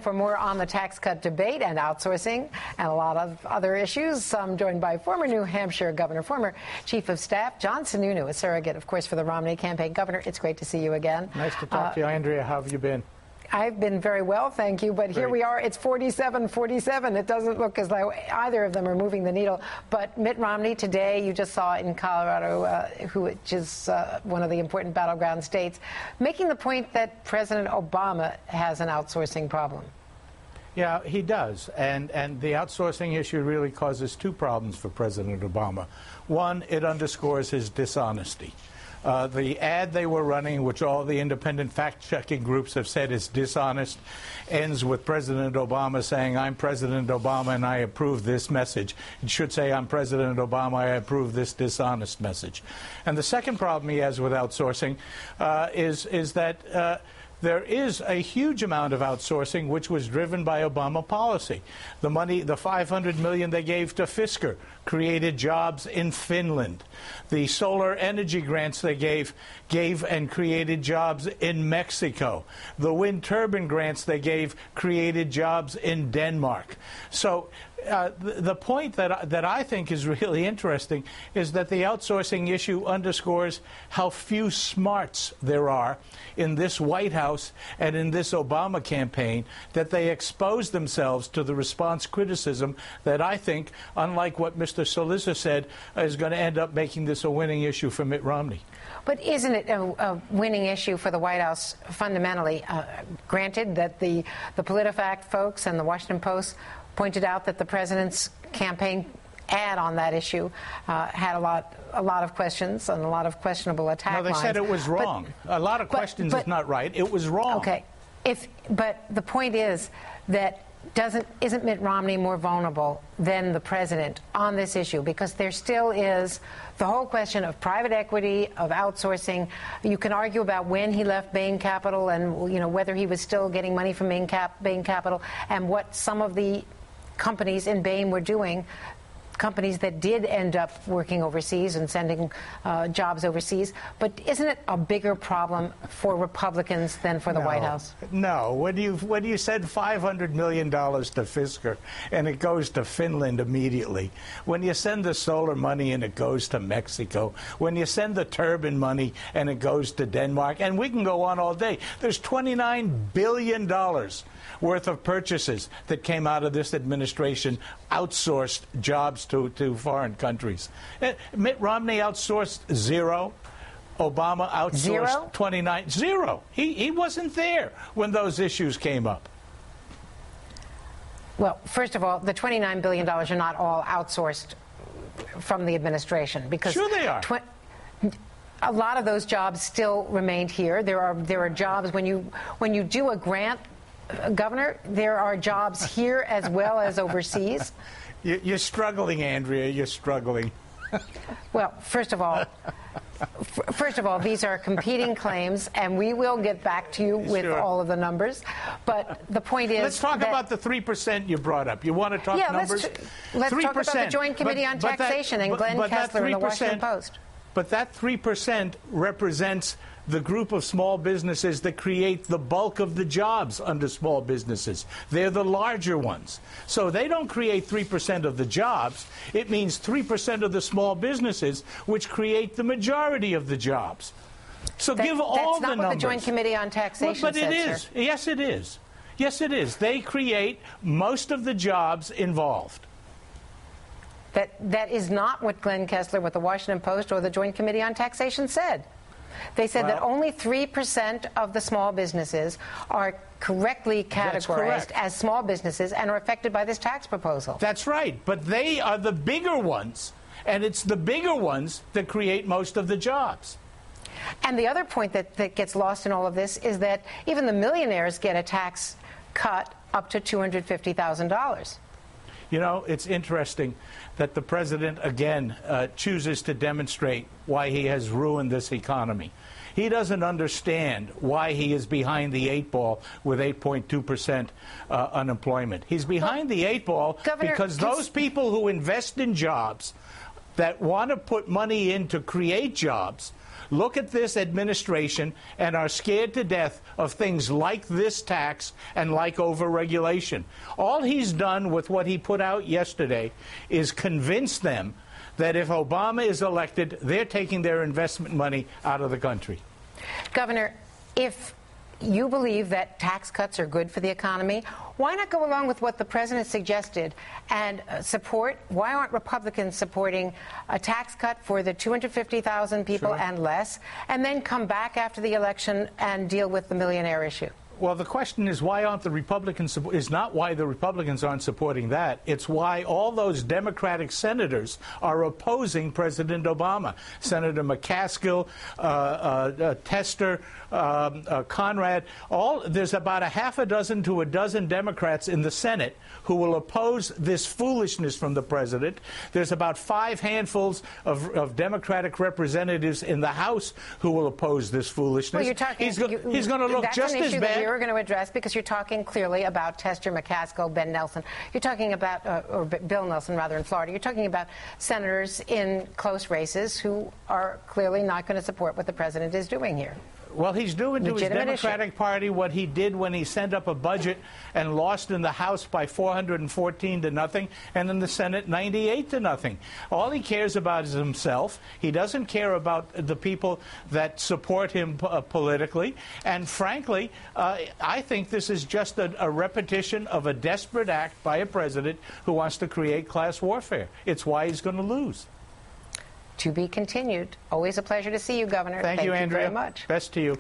For more on the tax cut debate and outsourcing and a lot of other issues, I'm joined by former New Hampshire Governor, former Chief of Staff, John Sununu, a surrogate, of course, for the Romney campaign. Governor, it's great to see you again. Nice to talk to you, Andrea. How have you been? I've been very well, thank you. But here we are. It's 47-47. It doesn't look as though either of them are moving the needle. But Mitt Romney today, you just saw in Colorado, which is one of the important battleground states, making the point that President Obama has an outsourcing problem. Yeah, he does. And the outsourcing issue really causes two problems for President Obama. One, it underscores his dishonesty. The ad they were running, which all the independent fact-checking groups have said is dishonest, ends with President Obama saying, "I'm President Obama and I approve this message." It should say, "I'm President Obama, I approve this dishonest message." And the second problem he has with outsourcing is that there is a huge amount of outsourcing which was driven by Obama policy. The money, the $500 million they gave to Fisker, created jobs in Finland. The solar energy grants they gave and created jobs in Mexico. The wind turbine grants they gave created jobs in Denmark. So the point that I think is really interesting is that the outsourcing issue underscores how few smarts there are in this White House and in this Obama campaign, that they expose themselves to the response criticism that I think, unlike what Mr. Solisa said, is going to end up making this a winning issue for Mitt Romney. But isn't it a winning issue for the White House fundamentally? Granted that the PolitiFact folks and the Washington Post pointed out that the president's campaign ad on that issue had a lot of questions and a lot of questionable attack lines. No, they said it was wrong. A lot of questions is not right. It was wrong. Okay. But the point is that isn't Mitt Romney more vulnerable than the president on this issue? Because there still is the whole question of private equity, of outsourcing. You can argue about when he left Bain Capital and whether he was still getting money from Bain Capital and what some of the companies in Bain were doing. Companies that did end up working overseas and sending jobs overseas. But isn't it a bigger problem for Republicans than for the White House? No. When you send $500 million to Fisker and it goes to Finland immediately, when you send the solar money and it goes to Mexico, when you send the turbine money and it goes to Denmark, and we can go on all day, there's $29 billion worth of purchases that came out of this administration, outsourced jobs to foreign countries. Mitt Romney outsourced zero. Obama outsourced 29. Zero. He wasn't there when those issues came up. Well, first of all, the $29 billion are not all outsourced from the administration, because sure they are. A lot of those jobs still remained here. There are jobs when you do a grant, Governor, there are jobs here as well as overseas. You're struggling, Andrea. You're struggling. Well, first of all, these are competing claims, and we will get back to you with all of the numbers. But the point is, let's talk about the 3% you brought up. You want to talk numbers? Let's talk about the Joint Committee on Taxation and Glenn Kessler in the Washington Post. But that 3% represents the group of small businesses that create the bulk of the jobs under small businesses. They're the larger ones. So they don't create 3% of the jobs. It means 3% of the small businesses, which create the majority of the jobs. So give all the numbers. That's not what the Joint Committee on Taxation said, sir. But it is. Yes, it is. Yes, it is. They create most of the jobs involved. That is not what Glenn Kessler with the Washington Post or the Joint Committee on Taxation said. They said that only 3% of the small businesses are correctly categorized as small businesses and are affected by this tax proposal. That's right. But they are the bigger ones, and it's the bigger ones that create most of the jobs. And the other point that gets lost in all of this is that even the millionaires get a tax cut up to $250,000. You know, it's interesting that the president, again, chooses to demonstrate why he has ruined this economy. He doesn't understand why he is behind the 8 ball with 8.2% unemployment. He's behind the 8 ball because those people who invest in jobs, that want to put money in to create jobs, look at this administration and are scared to death of things like this tax and like overregulation. All he's done with what he put out yesterday is convince them that if Obama is elected, they're taking their investment money out of the country. Governor, if you believe that tax cuts are good for the economy, why not go along with what the president suggested and support? Why aren't Republicans supporting a tax cut for the 250,000 people and less, and then come back after the election and deal with the millionaire issue? Well, the question is why aren't the Republicans is not why the Republicans aren't supporting that. It's why all those Democratic senators are opposing President Obama. Senator McCaskill, Tester, Conrad, there's about a half a dozen to a dozen Democrats in the Senate who will oppose this foolishness from the president. There's about 5 handfuls of Democratic representatives in the House who will oppose this foolishness. Well, you're talking, he's going to look just as bad. You're going to address because you're talking clearly about Tester, McCaskill, Ben Nelson. You're talking about, or Bill Nelson rather, in Florida. You're talking about senators in close races who are clearly not going to support what the president is doing here. Well, he's doing to his Democratic Party what he did when he sent up a budget and lost in the House by 414 to nothing, and in the Senate 98 to nothing. All he cares about is himself. He doesn't care about the people that support him politically. And frankly, I think this is just a repetition of a desperate act by a president who wants to create class warfare. It's why he's going to lose. To be continued. Always a pleasure to see you, Governor. Thank you, Andrea. Very much. Best to you.